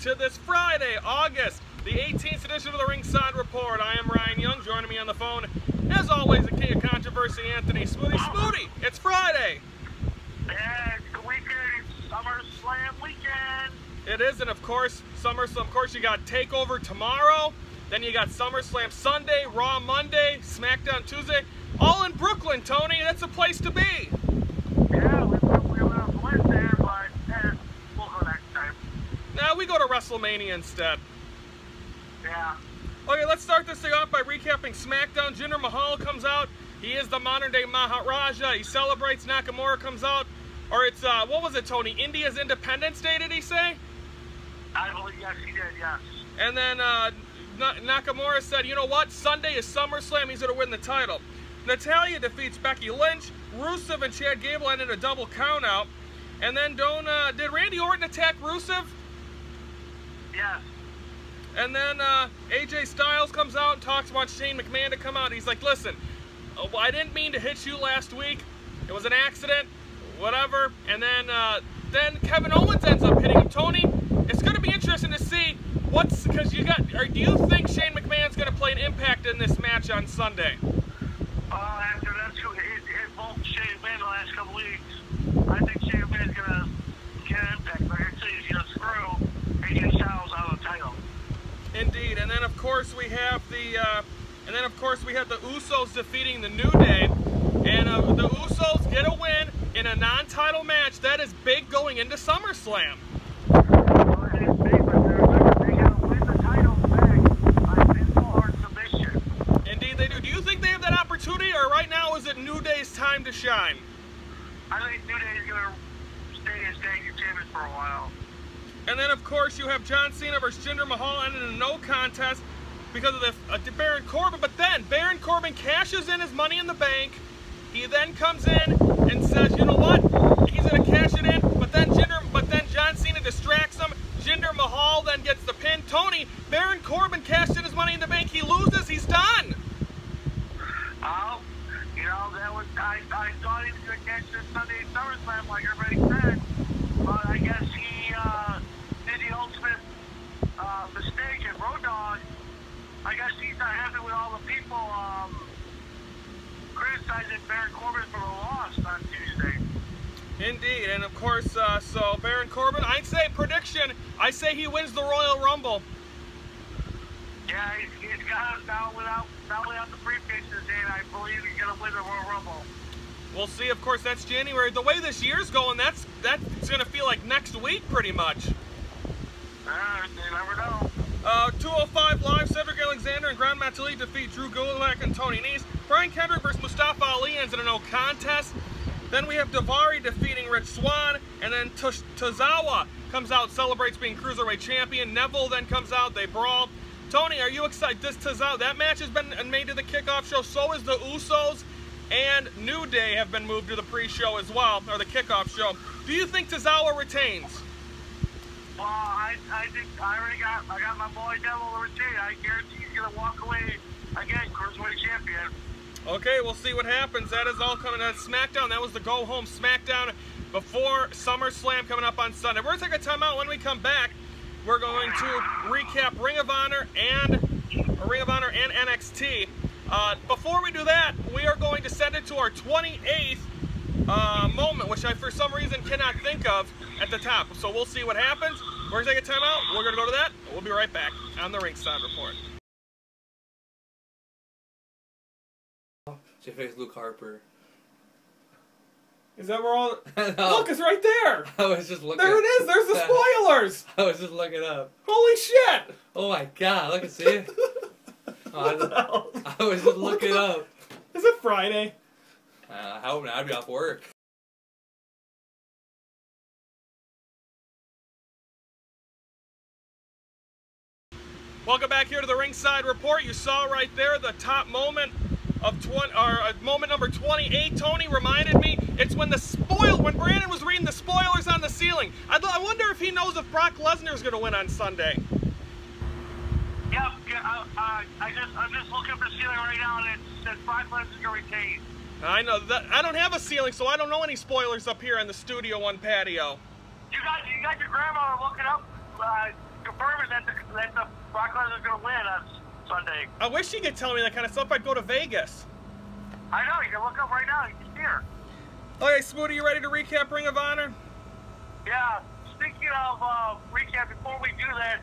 to this Friday, August the 18th edition of the Ringside Report. I am Ryan Young. Joining me on the phone, as always, the king of controversy, Anthony Smoody. Smoody, it's Friday. Yeah, it's the weekend. It's SummerSlam weekend. It is, and of course, SummerSlam. Of course, you got Takeover tomorrow. Then you got SummerSlam Sunday, Raw Monday, Smackdown Tuesday. All in Brooklyn, Tony. That's a place to be. Yeah, we went there, but we'll go next time. Now we go to WrestleMania instead. Yeah. Okay, let's start this thing off by recapping SmackDown. Jinder Mahal comes out. He is the modern-day Maharaja. He celebrates. Nakamura comes out. Or it's, what was it, Tony? India's Independence Day, did he say? I believe, yes, he did, yes. And then Nakamura said, you know what? Sunday is SummerSlam. He's going to win the title. Natalya defeats Becky Lynch. Rusev and Chad Gable ended a double countout. And then did Randy Orton attack Rusev? Yes. And then AJ Styles comes out and talks about Shane McMahon to come out. He's like, listen, I didn't mean to hit you last week. It was an accident, whatever. And then Kevin Owens ends up hitting him. Tony, it's going to be interesting to see because do you think Shane McMahon's going to play an impact in this match on Sunday? After that's who hit both Shane McMahon the last couple weeks, I think Shane McMahon's going to get an impact. But I'd say he's going to screw AJ Styles out of the title. Indeed, and then of course we have the Usos defeating the New Day, and the Usos get a win in a non-title match. That is big going into SummerSlam. Well, it is big, but they got to win the title back by pinfall or submission. Indeed, they do. Do you think they have that opportunity, or right now is it New Day's time to shine? I think New Day is going to stay as tag team champions for a while. And then, of course, you have John Cena versus Jinder Mahal ended in a no contest because of the Baron Corbin. But then Baron Corbin cashes in his Money in the Bank. He then comes in and says, you know what? He's going to cash it in. But then John Cena distracts him. Jinder Mahal then gets the pin. Tony, Baron Corbin cashed in his Money in the Bank. He loses. He's done. You know, I thought he was going to catch this Sunday at SummerSlam like everybody said. But I guess he did the ultimate mistake at Road Dogg. I guess he's not happy with all the people criticizing Baron Corbin for the loss on Tuesday. Indeed, and of course, so Baron Corbin, I'd say prediction, I say he wins the Royal Rumble. Yeah, he's got it now without the briefcase today, and I believe he's going to win the Royal Rumble. We'll see, of course, that's January. The way this year's going, that's going to feel like next week, pretty much. You never know. 205 Live, Cedric Alexander and Grand Metalik defeat Drew Gulak and Tony Nese. Brian Kendrick versus Mustafa Ali ends in a no contest. Then we have Daivari defeating Rich Swann, and then Tozawa comes out, celebrates being Cruiserweight Champion. Neville then comes out, they brawl. Tony, are you excited? This Tozawa, that match has been made to the kickoff show, so is the Usos. And New Day have been moved to the pre-show as well, or the kickoff show. Do you think Tozawa retains? Well, I think I got my boy Neville to retain. I guarantee he's gonna walk away again, Cruiserweight Champion. Okay, we'll see what happens. That is all coming at SmackDown. That was the go-home SmackDown before SummerSlam coming up on Sunday. We're gonna take a timeout. When we come back, we're going to recap Ring of Honor and NXT. Before we do that, we are going to send it to our 28th moment, which I, for some reason, cannot think of at the top. So we'll see what happens. We're going to take a timeout. We're going to go to that. We'll be right back on the Ringside Report. She faced Luke Harper. Is that where all... No. Look, it's right there! I was just looking... There it is! There's the spoilers! I was just looking up. Holy shit! Oh my god, look and see. What the hell? I was just looking up. Is it Friday? I hope not. I'd be off work. Welcome back here to the Ringside Report. You saw right there the top moment of moment number 28. Tony reminded me it's when when Brandon was reading the spoilers on the ceiling. I wonder if he knows if Brock Lesnar's going to win on Sunday. Yep. Yeah, I'm just looking up the ceiling right now, and it says Brock Lesnar going to retain. I know that I don't have a ceiling, so I don't know any spoilers up here in the Studio One patio. You got your grandma looking up Brock Lesnar's going to win on Sunday. I wish you could tell me that kind of stuff. I'd go to Vegas. I know. You can look up right now. You can see her. Okay, Smoothie, you ready to recap Ring of Honor? Yeah. Speaking of recap, before we do that,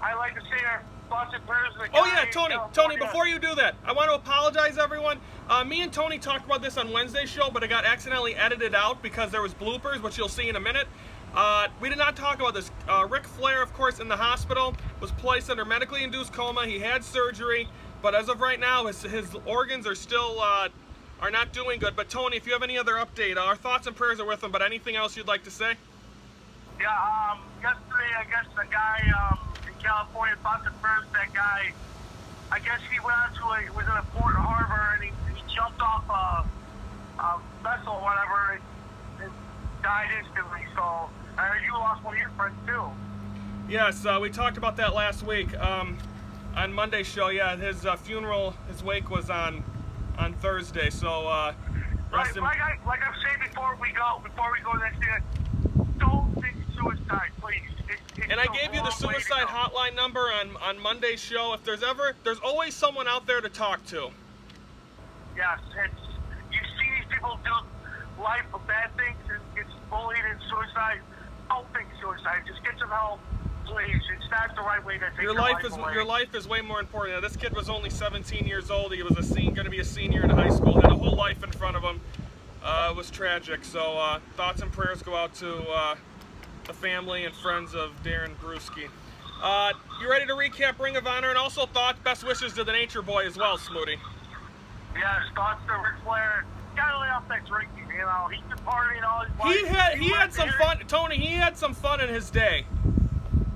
I'd like to say our thoughts and prayers to the Oh guy yeah, in Tony, California. before you do that, I want to apologize, everyone. Me and Tony talked about this on Wednesday's show, but it got accidentally edited out because there was bloopers, which you'll see in a minute. We did not talk about this. Ric Flair, of course, in the hospital, was placed under medically induced coma. He had surgery, but as of right now, his organs are still are not doing good. But Tony, if you have any other update, our thoughts and prayers are with him, but anything else you'd like to say? Yeah, yesterday, I guess the guy in California, thoughts and prayers, that guy, I guess he went on to was in a port harbor, and he jumped off a vessel or whatever, and died instantly. So, I heard you lost one of your friends, too. Yes, we talked about that last week on Monday's show. Yeah, his funeral, his wake was on Thursday. So, Like I'm saying before we go to the next thing, don't think suicide, please. And I gave you the suicide hotline number on Monday's show. If there's always someone out there to talk to. Yes, you see these people do life of bad things and get bullied and suicide. Don't think suicide. Just get some help, please. It's not the right way to take your life away. Your life is way more important. Now, this kid was only 17 years old. He was going to be a senior in high school. Had a whole life in front of him. It was tragic. So thoughts and prayers go out to the family and friends of Darren Brewski. You ready to recap Ring of Honor? And also best wishes to the Nature Boy as well, Smoothie. Yes, thoughts to Ric Flair. Gotta lay off that drinking, you know. He's been partying all his life. He had some fun, Tony. He had some fun in his day.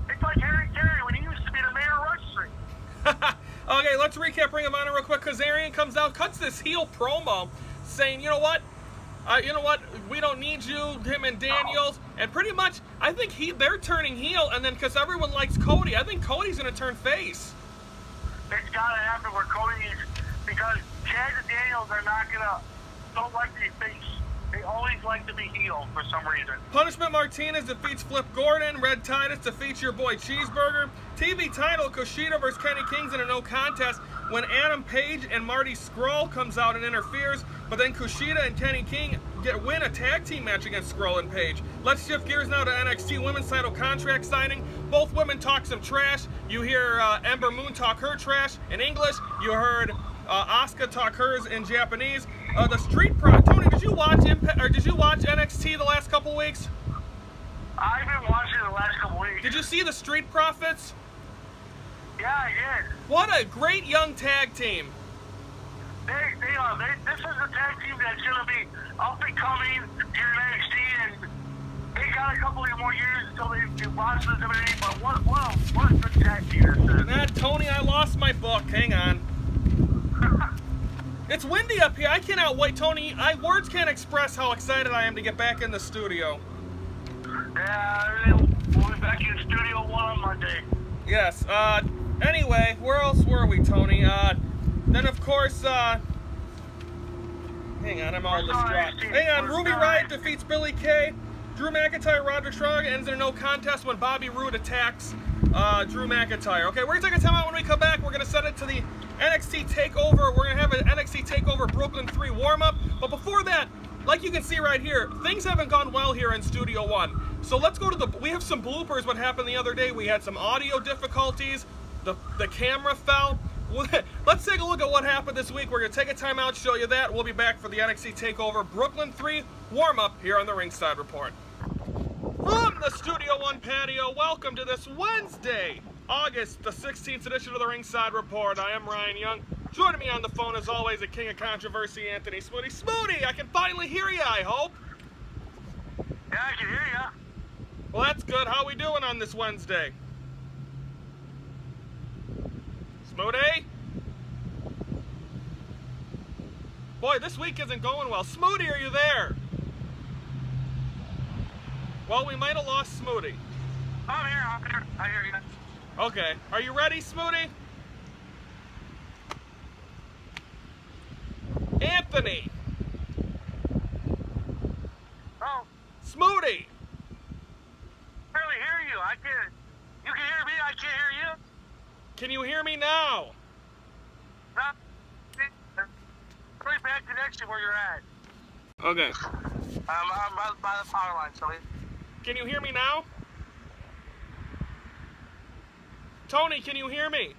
It's like Harry Carey when he used to be the mayor of Rush Street. Okay, let's recap Ring of Honor real quick. Kazarian comes out, cuts this heel promo, saying, you know what, we don't need you, him and Daniels, and pretty much, I think they're turning heel, and then because everyone likes Cody, I think Cody's going to turn face. It's got to happen where Cody is, because Chad and Daniels are don't like to be face. They always like to be heel for some reason. Punishment Martinez defeats Flip Gordon. Red Titus defeats your boy Cheeseburger. TV title, Kushida versus Kenny Kings in a no contest when Adam Page and Marty Scurll comes out and interferes, but then Kushida and Kenny King win a tag team match against Scurll and Page. Let's shift gears now to NXT Women's title contract signing. Both women talk some trash. You hear Ember Moon talk her trash in English. You heard Asuka talk hers in Japanese. The Street Pro. Tony, did you watch NXT the last couple weeks? I've been watching it the last couple weeks. Did you see the Street Profits? Yeah, I did. What a great young tag team. This is a tag team that's going to be up and coming here in NXT, and they got a couple of more years until they do rosters and everything, but what a good tag team this is. Nah, Tony, I lost my book. Hang on. It's windy up here. I cannot wait, Tony. Words can't express how excited I am to get back in the studio. Yeah, we'll be back in Studio 1 on Monday. Yes. Anyway, where else were we, Tony? Then, of course, hang on, I'm all distraught. Hang on, Ruby Riott defeats Billie Kay. Drew McIntyre, Roderick Strong ends in a no contest when Bobby Roode attacks Drew McIntyre. Okay, we're going to take a time out. When we come back, we're going to set it to the NXT TakeOver. We're going to have an NXT TakeOver Brooklyn 3 warm-up. But before that, like you can see right here, things haven't gone well here in Studio 1. So let's go to we have some bloopers what happened the other day. We had some audio difficulties. The camera fell. Let's take a look at what happened this week. We're going to take a time out, show you that. We'll be back for the NXT TakeOver Brooklyn 3 warm-up here on the Ringside Report. From the Studio 1 patio, welcome to this Wednesday, August the 16th edition of the Ringside Report. I am Ryan Young. Joining me on the phone, as always, the King of Controversy, Anthony Smoothie. Smoothie, I can finally hear you, I hope. Yeah, I can hear you. Well, that's good. How are we doing on this Wednesday? Smoothie? Boy, this week isn't going well. Smoothie, are you there? Well, we might have lost Smoothie. I'm here. I hear you. Okay. Are you ready, Smoothie? Anthony! Oh. Smoothie! I barely hear you. You can hear me, I can't hear you. Can you hear me now? Pretty bad connection where you're at. Okay. I'm by the power line, so... Can you hear me now? Tony, can you hear me?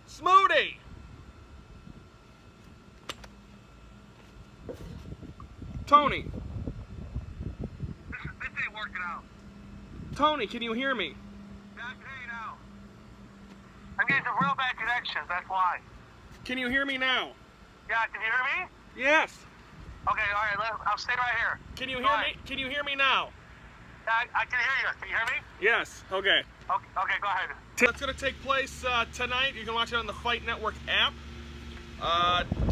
Smoothie! Tony. This ain't working out. Tony, can you hear me? Yeah, I can hear you now. I'm getting some real bad connections, that's why. Can you hear me now? Yeah, can you hear me? Yes. Okay, all right, I'll stay right here. Can you hear me? Can you hear me now? Yeah, I can hear you. Can you hear me? Yes. Okay. Okay, go ahead. It's going to take place tonight. You can watch it on the Fight Network app.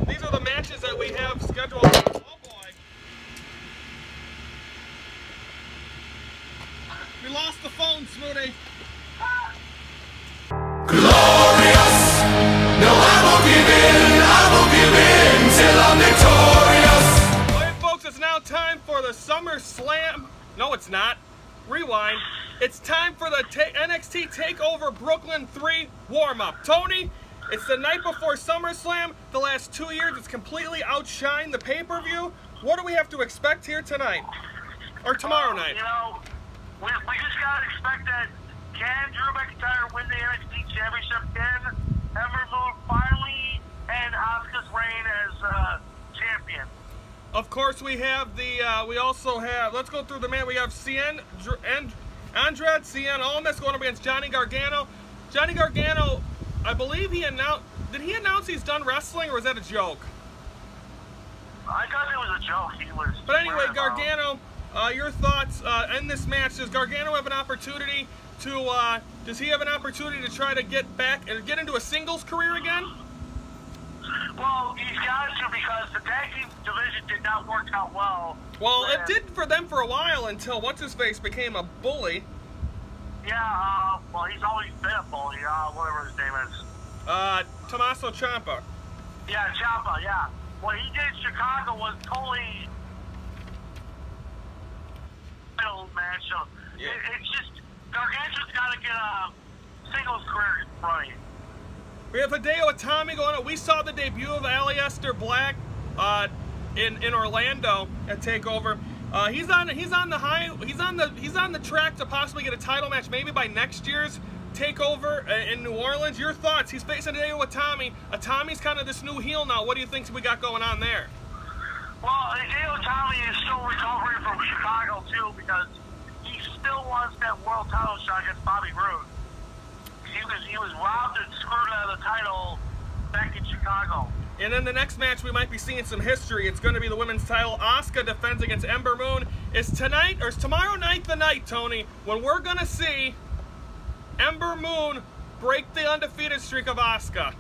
These are the matches that we have scheduled. Oh boy. We lost the phone, Smoothie. Glorious! No, I won't give in till I'm victorious! All right, folks, it's now time for the SummerSlam. No, it's not. Rewind. It's time for the NXT TakeOver Brooklyn 3 warm-up. Tony, it's the night before SummerSlam. The last 2 years, it's completely outshined the pay-per-view. What do we have to expect here tonight? Or tomorrow night? You know, we just gotta expect that. Can Drew McIntyre win the NXT Championship? Can Ember Moon finally end Asuka's reign as champion? Of course, we have the, we also have, let's go through the man. We have Cien, Andrade Cien Almas going up against Johnny Gargano. Johnny Gargano, I believe he announced, did he announce he's done wrestling, or was that a joke? I thought it was a joke. He was. But anyway, Gargano, your thoughts in this match. Does Gargano have an opportunity to, does he have an opportunity to try to get back and get into a singles career again? Well, he's got to, because the tag team division did not work out well. Well, it did for them for a while until what's-his-face became a bully. Yeah, well, he's always been a bully, whatever his name is. Tommaso Ciampa. Yeah, Ciampa, yeah. What he did in Chicago was totally... man, so Yeah. it's just... Gargano's got to get a singles career running. We have Hideo Itami going on. We saw the debut of Aleister Black in Orlando at Takeover. He's on the track to possibly get a title match maybe by next year's Takeover in New Orleans. Your thoughts? He's facing Hideo Itami. Itami's kind of this new heel now. What do you think we got going on there? Well, Hideo Itami is still recovering from Chicago too, because he still wants that world title shot against Bobby Roode. He was robbed and screwed out of the title back in Chicago. And then the next match, we might be seeing some history. It's going to be the women's title. Asuka defends against Ember Moon. Is tonight, or is tomorrow night the night, Tony, when we're going to see Ember Moon break the undefeated streak of Asuka?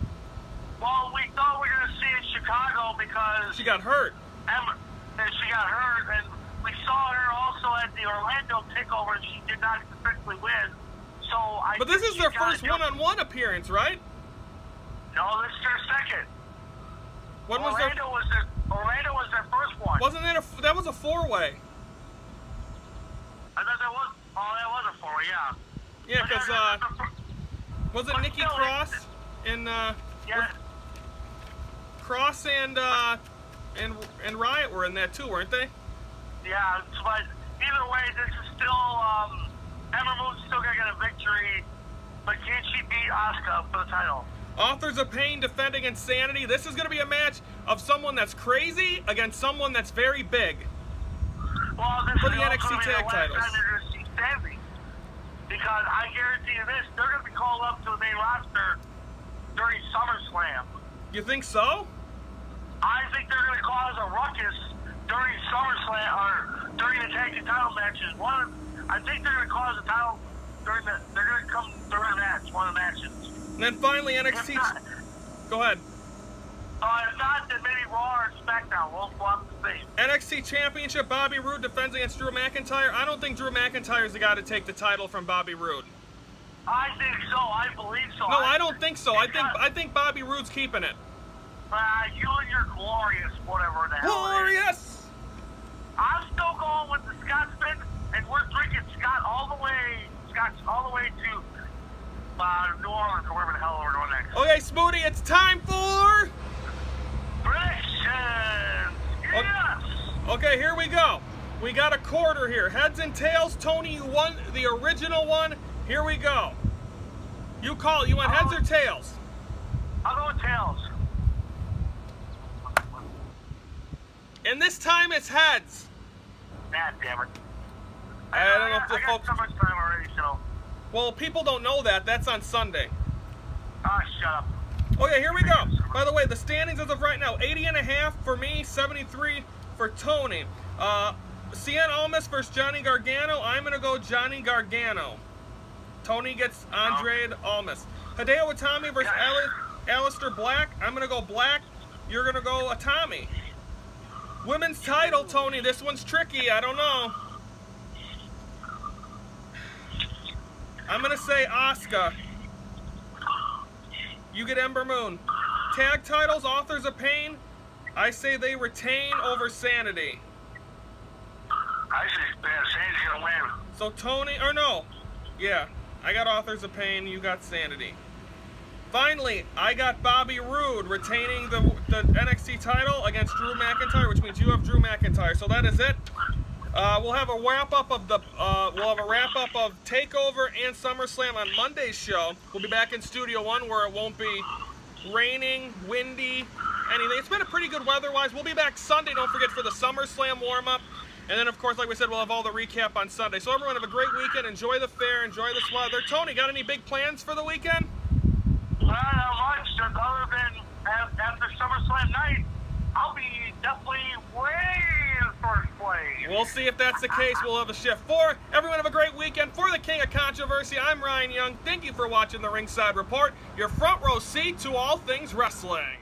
Well, we thought we were going to see it in Chicago because... She got hurt. She got hurt, and we saw her also at the Orlando Takeover, and she did not specifically win. So But this is their first one-on-one appearance, right? No, this is their second. Orlando was their first one. Wasn't that was a four-way? I thought that was. Oh, that was a four-way, yeah. Yeah, because was it Nikki Cross and yeah. Cross and Riot were in that too, weren't they? Yeah, but either way, this is still Ember Moon's still gonna get a victory, but can she beat Asuka for the title? Authors of Pain defending Insanity. This is going to be a match of someone that's crazy against someone that's very big. Well, this for is the NXT tag titles. Time you're going to see Sandy, because I guarantee you this, they're going to be called up to the main roster during SummerSlam. You think so? I think they're going to cause a ruckus during SummerSlam, or during the tag team title matches. I think they're going to cause a title during the. They're going to come during a match, one of the matches. And then finally, NXT. Go ahead. If not, then maybe Raw or Smackdown. We'll have to see. NXT Championship, Bobby Roode defends against Drew McIntyre. I don't think Drew McIntyre's the guy to take the title from Bobby Roode. I think so. I believe so. No, I don't think so. I think Bobby Roode's keeping it. You and your glorious, whatever the hell. Glorious! I'm still going with the Scotsman, and we're drinking Scott all the way got all the way to New Orleans or wherever the hell we're going next. Okay, Smoothie, it's time for... Predictions! Yes! Okay, here we go. We got a quarter here. Heads and tails. Tony, you won the original one. Here we go. You call it. You want heads or tails? I'll go with tails. And this time it's heads. God damn it. I don't know if the I got folks... so much time already, so... Well, people don't know that. That's on Sunday. Ah, shut up. Okay, here we go. By the way, the standings as of right now, 80.5 for me, 73 for Tony. Cien Almas versus Johnny Gargano. I'm going to go Johnny Gargano. Tony gets Andre Almas. Hideo Itami versus Aleister Black. I'm going to go Black. You're going to go Itami. Women's title, Tony. This one's tricky. I don't know. I'm going to say Asuka. You get Ember Moon. Tag titles, Authors of Pain. I say they retain over Sanity. I say Sandy's going to win. So Tony, or no. Yeah, I got Authors of Pain, you got Sanity. Finally, I got Bobby Roode retaining the NXT title against Drew McIntyre, which means you have Drew McIntyre. So that is it. We'll have a wrap up of Takeover and SummerSlam on Monday's show. We'll be back in Studio 1 where it won't be raining, windy, anything. It's been a pretty good weather-wise. We'll be back Sunday, don't forget, for the SummerSlam warm-up. And then, of course, like we said, we'll have all the recap on Sunday. So everyone have a great weekend. Enjoy the fair. Enjoy this weather. Tony, got any big plans for the weekend? Well, not much, other than after SummerSlam night, I'll be definitely way in first place. We'll see if that's the case. We'll have a shift. For everyone, have a great weekend. For the King of Controversy, I'm Ryan Young. Thank you for watching the Ringside Report, your front row seat to all things wrestling.